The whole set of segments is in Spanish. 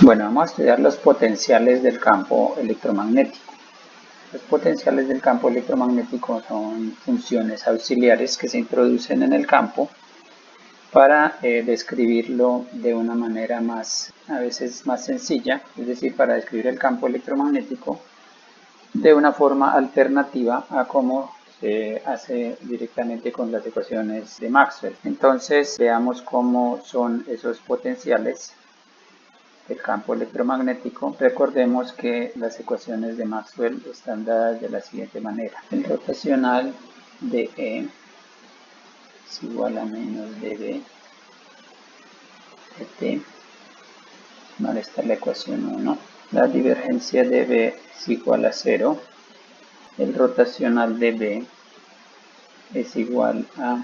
Bueno, vamos a estudiar los potenciales del campo electromagnético. Los potenciales del campo electromagnético son funciones auxiliares que se introducen en el campo para describirlo de una manera a veces más sencilla, es decir, para describir el campo electromagnético de una forma alternativa a cómo se hace directamente con las ecuaciones de Maxwell. Entonces, veamos cómo son esos potenciales del campo electromagnético. Recordemos que las ecuaciones de Maxwell están dadas de la siguiente manera. El rotacional de E es igual a menos dB de T. Vale, esta es la ecuación 1. La divergencia de B es igual a 0. El rotacional de B es igual a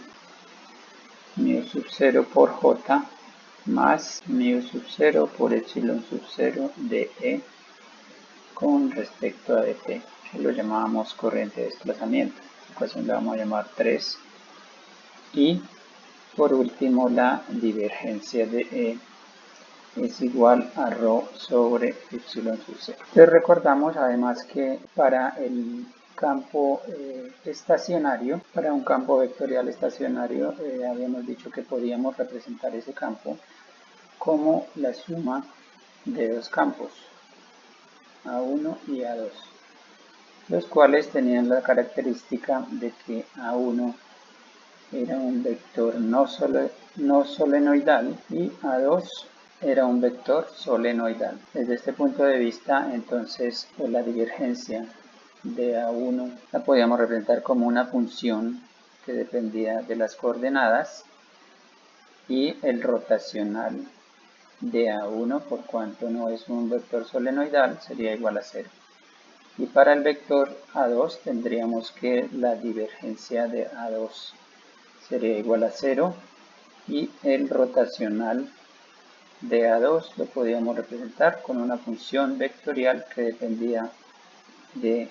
mu sub 0 por J más mu sub 0 por epsilon sub 0 de E con respecto a dt, que lo llamábamos corriente de desplazamiento. Esta ecuación la vamos a llamar 3. Y por último, la divergencia de E es igual a ρ sobre epsilon sub 0. Entonces recordamos además que para el campo estacionario, para un campo vectorial estacionario, habíamos dicho que podíamos representar ese campo como la suma de dos campos, A1 y A2, los cuales tenían la característica de que A1 era un vector no solenoidal y A2 era un vector solenoidal. Desde este punto de vista, entonces, la divergencia de A1 la podíamos representar como una función que dependía de las coordenadas, y el rotacional de A1, por cuanto no es un vector solenoidal, sería igual a 0. Y para el vector A2 tendríamos que la divergencia de A2 sería igual a 0 y el rotacional de A2 lo podríamos representar con una función vectorial que dependía de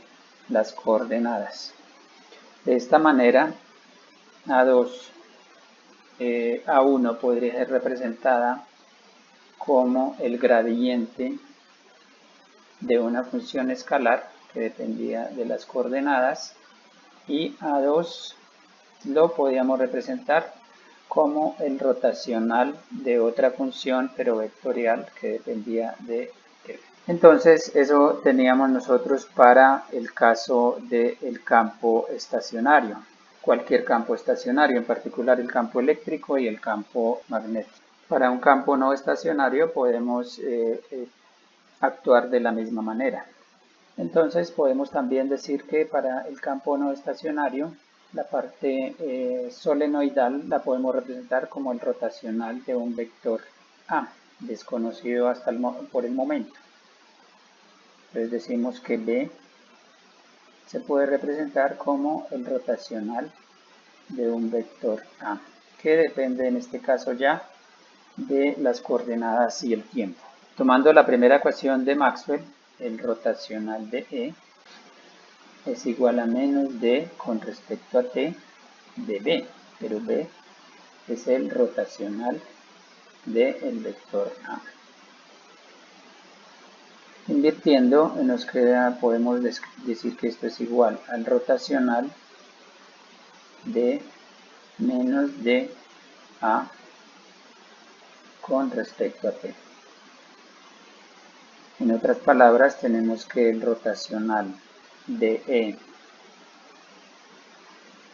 las coordenadas. De esta manera, A1 podría ser representada como el gradiente de una función escalar que dependía de las coordenadas, y A2 lo podíamos representar como el rotacional de otra función pero vectorial que dependía de t. Entonces eso teníamos nosotros para el caso del campo estacionario, cualquier campo estacionario, en particular el campo eléctrico y el campo magnético. Para un campo no estacionario podemos actuar de la misma manera. Entonces podemos también decir que para el campo no estacionario, la parte solenoidal la podemos representar como el rotacional de un vector A, desconocido por el momento. Entonces decimos que B se puede representar como el rotacional de un vector A, que depende en este caso ya de las coordenadas y el tiempo. Tomando la primera ecuación de Maxwell, el rotacional de E es igual a menos d con respecto a t de B, pero B es el rotacional del vector A. Invirtiendo, podemos decir que esto es igual al rotacional de menos d A con respecto a t. En otras palabras, tenemos que el rotacional de E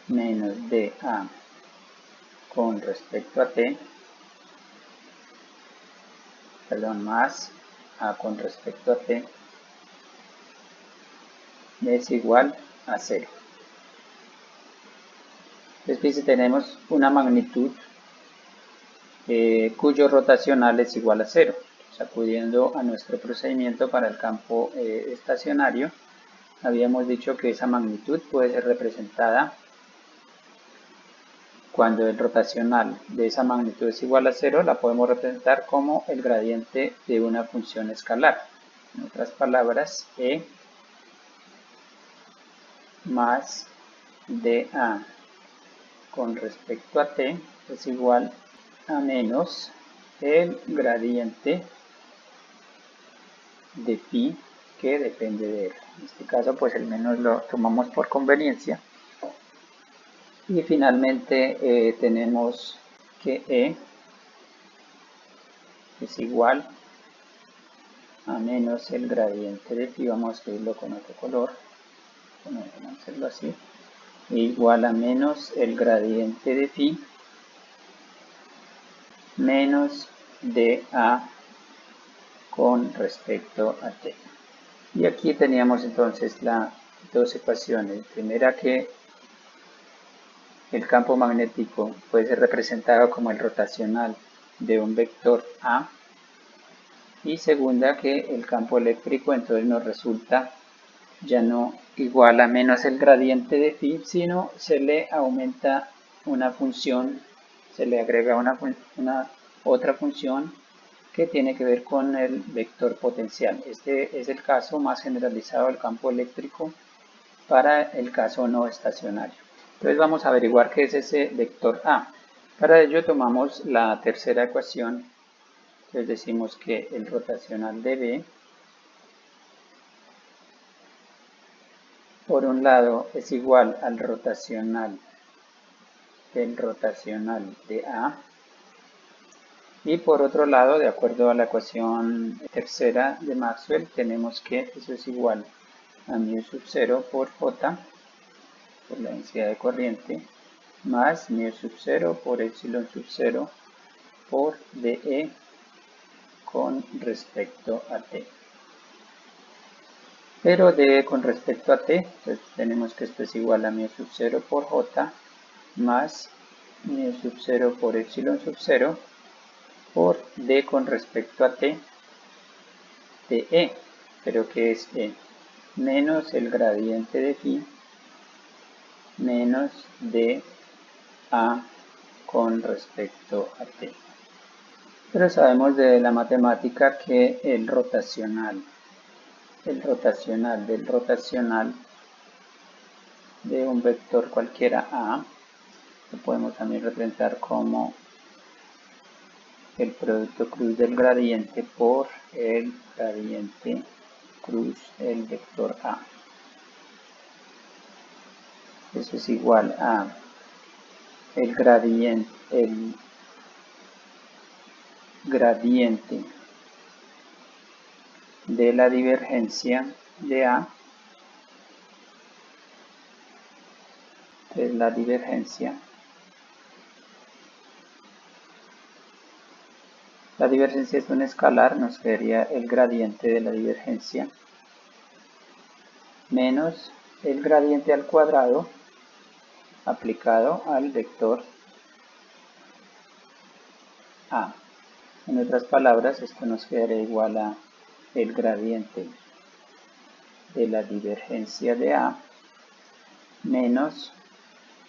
menos dA con respecto a t, más A con respecto a t, es igual a 0. Después tenemos una magnitud cuyo rotacional es igual a 0. Acudiendo a nuestro procedimiento para el campo estacionario, habíamos dicho que esa magnitud puede ser representada cuando el rotacional de esa magnitud es igual a 0, la podemos representar como el gradiente de una función escalar. En otras palabras, E más dA con respecto a t es igual a menos el gradiente de phi que depende de r. En este caso pues el menos lo tomamos por conveniencia. Y finalmente tenemos que E es igual a menos el gradiente de phi, vamos a escribirlo con otro color, vamos a hacerlo así, igual a menos el gradiente de phi menos dA con respecto a t. Y aquí teníamos entonces las dos ecuaciones. Primera, que el campo magnético puede ser representado como el rotacional de un vector A. Y segunda, que el campo eléctrico entonces nos resulta ya no igual a menos el gradiente de phi, sino se le aumenta una función, se le agrega una otra función que tiene que ver con el vector potencial. Este es el caso más generalizado del campo eléctrico para el caso no estacionario. Entonces vamos a averiguar qué es ese vector A. Para ello tomamos la tercera ecuación. Entonces decimos que el rotacional de B por un lado es igual al rotacional del rotacional de A, y por otro lado, de acuerdo a la ecuación tercera de Maxwell, tenemos que eso es igual a μ sub 0 por J, por la densidad de corriente, más μ sub 0 por epsilon sub 0 por dE con respecto a t. Pero dE con respecto a t, entonces tenemos que esto es igual a μ sub 0 por J más μ sub 0 por epsilon sub 0 por d con respecto a t de E, pero que es E, menos el gradiente de phi menos de A con respecto a t. Pero sabemos de la matemática que el rotacional del rotacional de un vector cualquiera A, lo podemos también representar como el producto cruz del gradiente por el gradiente cruz el vector A. Eso es igual a el gradiente de la divergencia de A, es la divergencia. La divergencia es un escalar, nos quedaría el gradiente de la divergencia menos el gradiente al cuadrado aplicado al vector A. En otras palabras, esto nos quedaría igual a el gradiente de la divergencia de A menos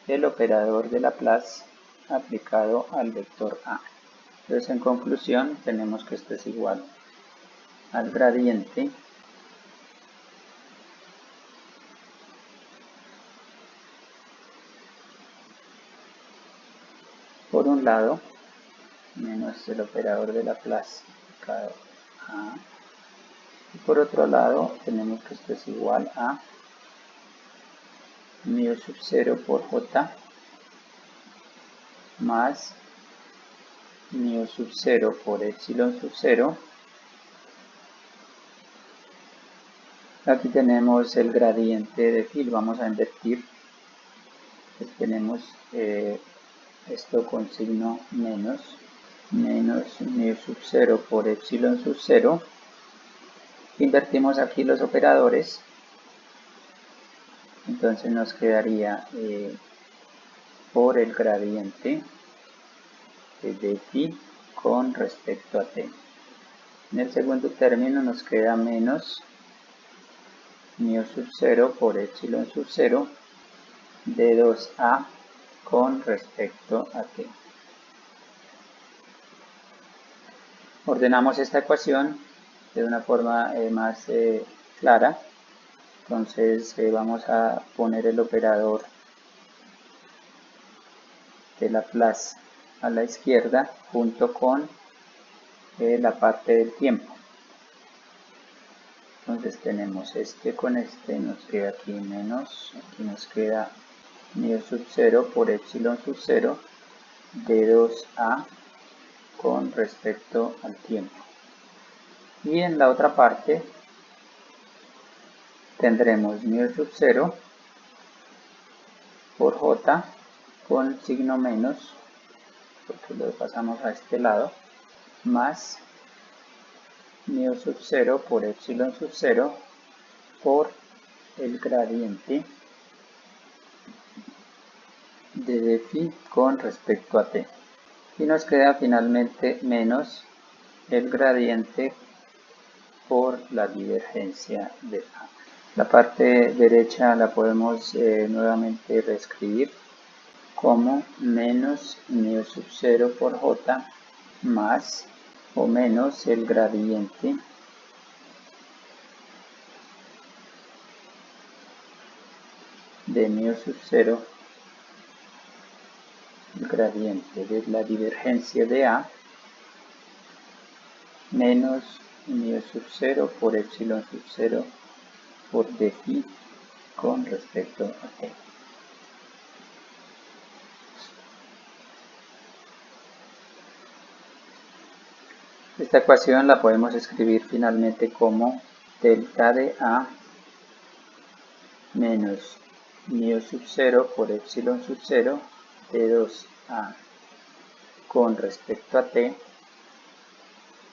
el operador de Laplace aplicado al vector A. Entonces, en conclusión, tenemos que esto es igual al gradiente por un lado menos el operador de Laplace aplicado a, y por otro lado tenemos que esto es igual a μ sub 0 por J más μ sub 0 por epsilon sub 0. Aquí tenemos el gradiente de phi, vamos a invertir. Entonces tenemos esto con signo menos μ sub 0 por epsilon sub 0. Invertimos aquí los operadores. Entonces nos quedaría por el gradiente de phi con respecto a t. En el segundo término nos queda menos μ sub 0 por epsilon sub 0 de 2a con respecto a t. Ordenamos esta ecuación de una forma más clara. Entonces vamos a poner el operador de Laplace a la izquierda junto con la parte del tiempo. Entonces tenemos este con este, nos queda aquí menos, aquí nos queda mu sub 0 por epsilon sub 0 de 2a con respecto al tiempo. Y en la otra parte tendremos mu sub 0 por j con signo menos, porque lo pasamos a este lado, más mu sub 0 por epsilon sub 0 por el gradiente de dφ con respecto a t. Y nos queda finalmente menos el gradiente por la divergencia de A. La parte derecha la podemos nuevamente reescribir como menos mu sub 0 por j más o menos el gradiente de mu sub 0, el gradiente de la divergencia de A, menos mu sub 0 por epsilon sub 0 por dφ con respecto a t. Esta ecuación la podemos escribir finalmente como delta de A menos mu sub 0 por epsilon sub 0 de 2A con respecto a t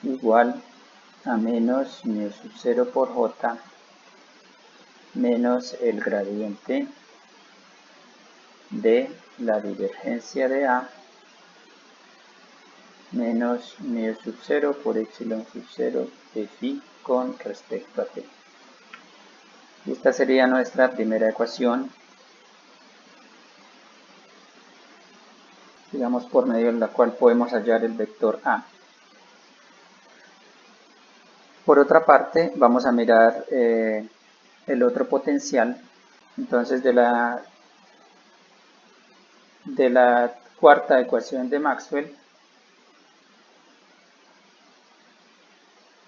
igual a menos mu sub 0 por j menos el gradiente de la divergencia de A menos mu sub 0 por epsilon sub 0 de phi con respecto a t. Esta sería nuestra primera ecuación, digamos por medio de la cual podemos hallar el vector A. Por otra parte, vamos a mirar el otro potencial. Entonces, de la cuarta ecuación de Maxwell,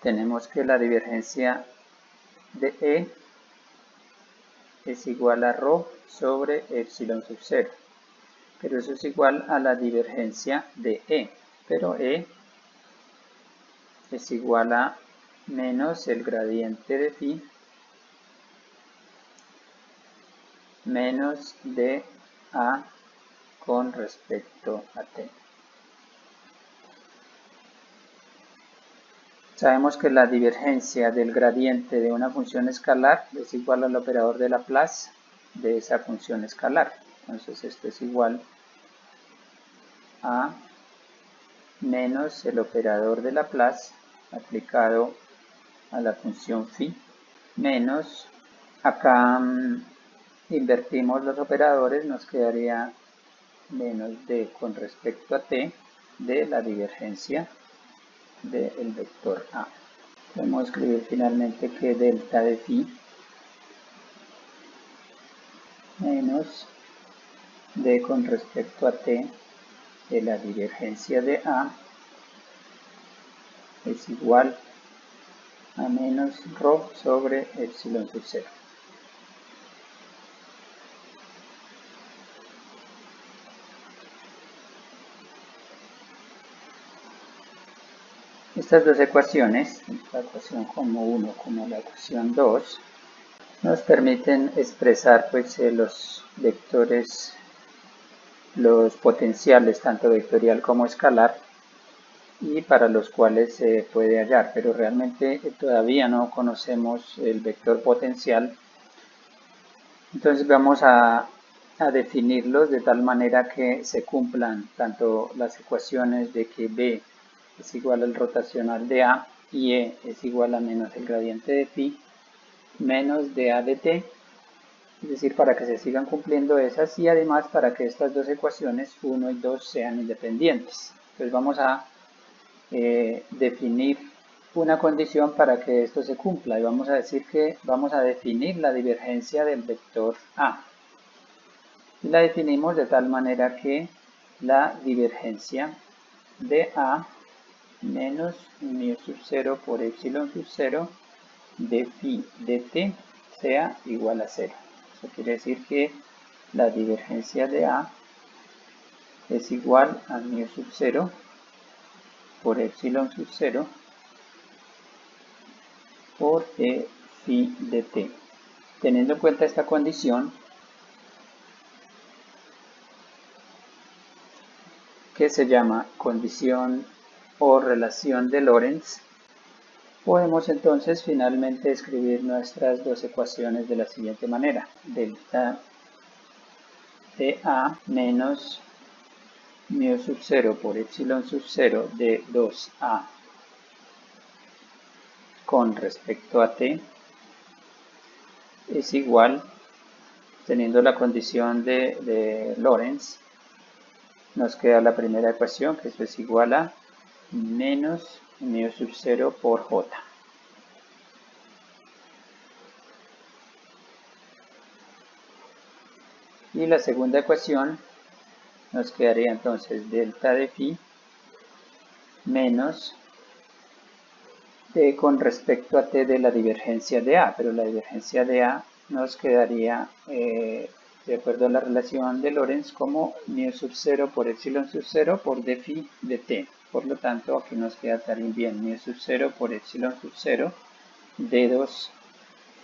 tenemos que la divergencia de E es igual a ρ sobre epsilon sub 0. Pero eso es igual a la divergencia de E. Pero E es igual a menos el gradiente de phi menos de A con respecto a t. Sabemos que la divergencia del gradiente de una función escalar es igual al operador de Laplace de esa función escalar. Entonces esto es igual a menos el operador de Laplace aplicado a la función phi menos, acá invertimos los operadores, nos quedaría menos d con respecto a t de la divergencia del vector A. Podemos escribir finalmente que delta de phi menos d con respecto a t de la divergencia de A es igual a menos ρ sobre epsilon sub 0. Estas dos ecuaciones, la ecuación como 1 como la ecuación 2, nos permiten expresar pues, los vectores, los potenciales tanto vectorial como escalar, y para los cuales se puede hallar, pero realmente todavía no conocemos el vector potencial. Entonces vamos a definirlos de tal manera que se cumplan tanto las ecuaciones de que B es igual al rotacional de A y E es igual a menos el gradiente de phi menos de A de t, es decir, para que se sigan cumpliendo esas y además para que estas dos ecuaciones 1 y 2 sean independientes. Entonces vamos a definir una condición para que esto se cumpla y vamos a decir que vamos a definir la divergencia del vector A. Y la definimos de tal manera que la divergencia de A menos mu sub 0 por epsilon sub 0 de phi de t sea igual a 0. Eso quiere decir que la divergencia de A es igual a mu sub 0 por epsilon sub 0 por e phi de t. Teniendo en cuenta esta condición, que se llama condición o relación de Lorentz, podemos entonces finalmente escribir nuestras dos ecuaciones de la siguiente manera. Delta de A menos mu sub 0 por epsilon sub 0 de 2A con respecto a t es igual, teniendo la condición de Lorentz, nos queda la primera ecuación, que eso es igual a menos mu sub 0 por j. Y la segunda ecuación nos quedaría entonces delta de phi menos t con respecto a t de la divergencia de A, pero la divergencia de A nos quedaría, de acuerdo a la relación de Lorentz, como mu sub 0 por epsilon sub 0 por d phi de t. Por lo tanto, aquí nos queda también bien mu sub 0 por epsilon sub 0 de 2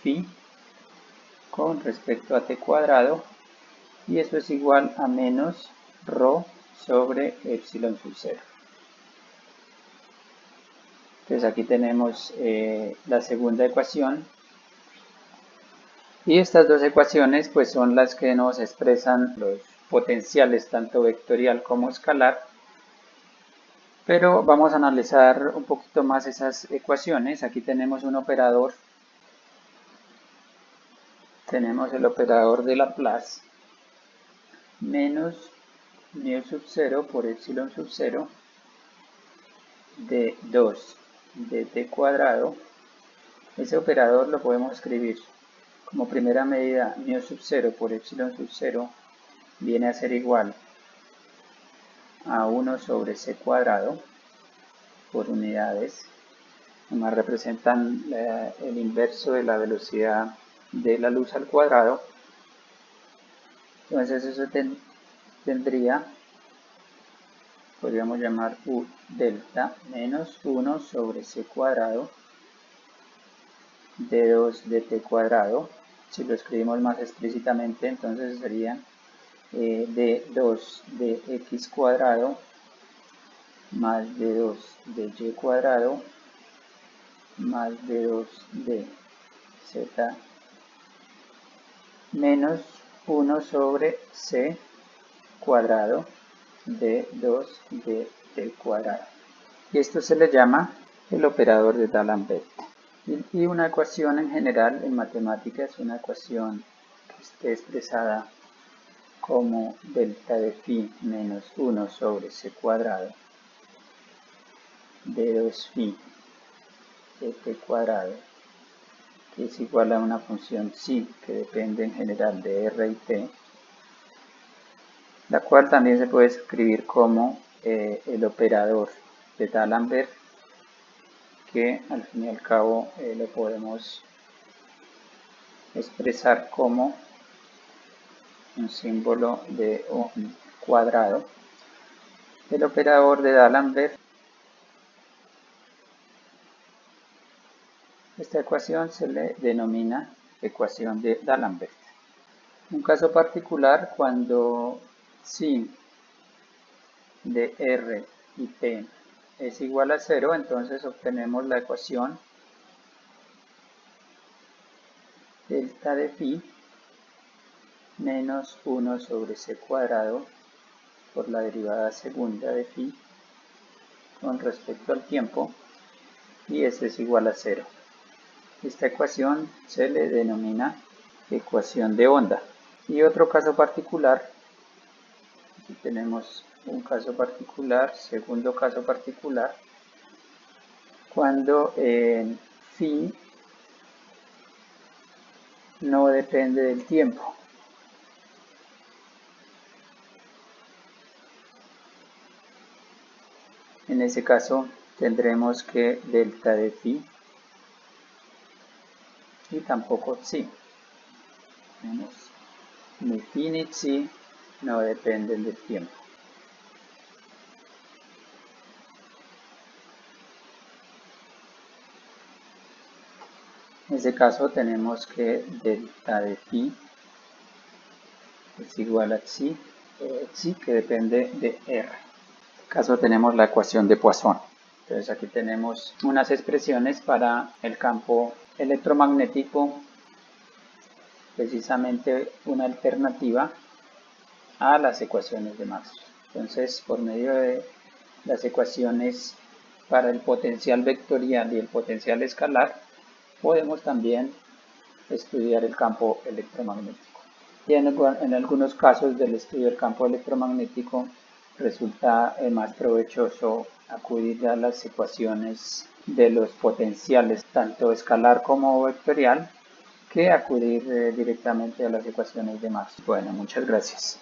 phi con respecto a t cuadrado, y eso es igual a menos rho sobre epsilon sub 0. Entonces aquí tenemos la segunda ecuación, y estas dos ecuaciones pues son las que nos expresan los potenciales tanto vectorial como escalar, pero vamos a analizar un poquito más esas ecuaciones. Aquí tenemos un operador, tenemos el operador de Laplace menos mu sub 0 por epsilon sub 0 de 2 de t cuadrado. Ese operador lo podemos escribir como primera medida mu sub 0 por epsilon sub 0 viene a ser igual a 1 sobre c cuadrado por unidades, además representan el inverso de la velocidad de la luz al cuadrado. Entonces eso tendría, podríamos llamar U delta menos 1 sobre c cuadrado de 2 de t cuadrado. Si lo escribimos más explícitamente, entonces sería de 2 de x cuadrado más de 2 de y cuadrado más de 2 de z menos 1 sobre c cuadrado de 2 de t cuadrado. Y esto se le llama el operador de D'Alembert. Y una ecuación en general en matemáticas es una ecuación que esté expresada como delta de phi menos 1 sobre c cuadrado de 2 phi de t cuadrado, que es igual a una función psi que depende en general de r y t, la cual también se puede escribir como el operador de D'Alembert, que al fin y al cabo lo podemos expresar como un símbolo de un cuadrado. El operador de D'Alembert, esta ecuación se le denomina ecuación de D'Alembert. Un caso particular, cuando psi de r y t es igual a 0, entonces obtenemos la ecuación delta de phi menos 1 sobre c cuadrado por la derivada segunda de phi con respecto al tiempo, y este es igual a 0. Esta ecuación se le denomina ecuación de onda. Y otro caso particular, aquí tenemos un caso particular, segundo caso particular, cuando phi no depende del tiempo. En ese caso tendremos que delta de phi y tampoco psi. Tenemos ni phi ni psi, no dependen del tiempo. En este caso tenemos que delta de phi es igual a psi que depende de r. En este caso tenemos la ecuación de Poisson. Entonces aquí tenemos unas expresiones para el campo electromagnético, precisamente una alternativa a las ecuaciones de Maxwell. Entonces, por medio de las ecuaciones para el potencial vectorial y el potencial escalar, podemos también estudiar el campo electromagnético. Y en algunos casos del estudio del campo electromagnético resulta más provechoso acudir a las ecuaciones de los potenciales, tanto escalar como vectorial, que acudir directamente a las ecuaciones de Maxwell. Bueno, muchas gracias.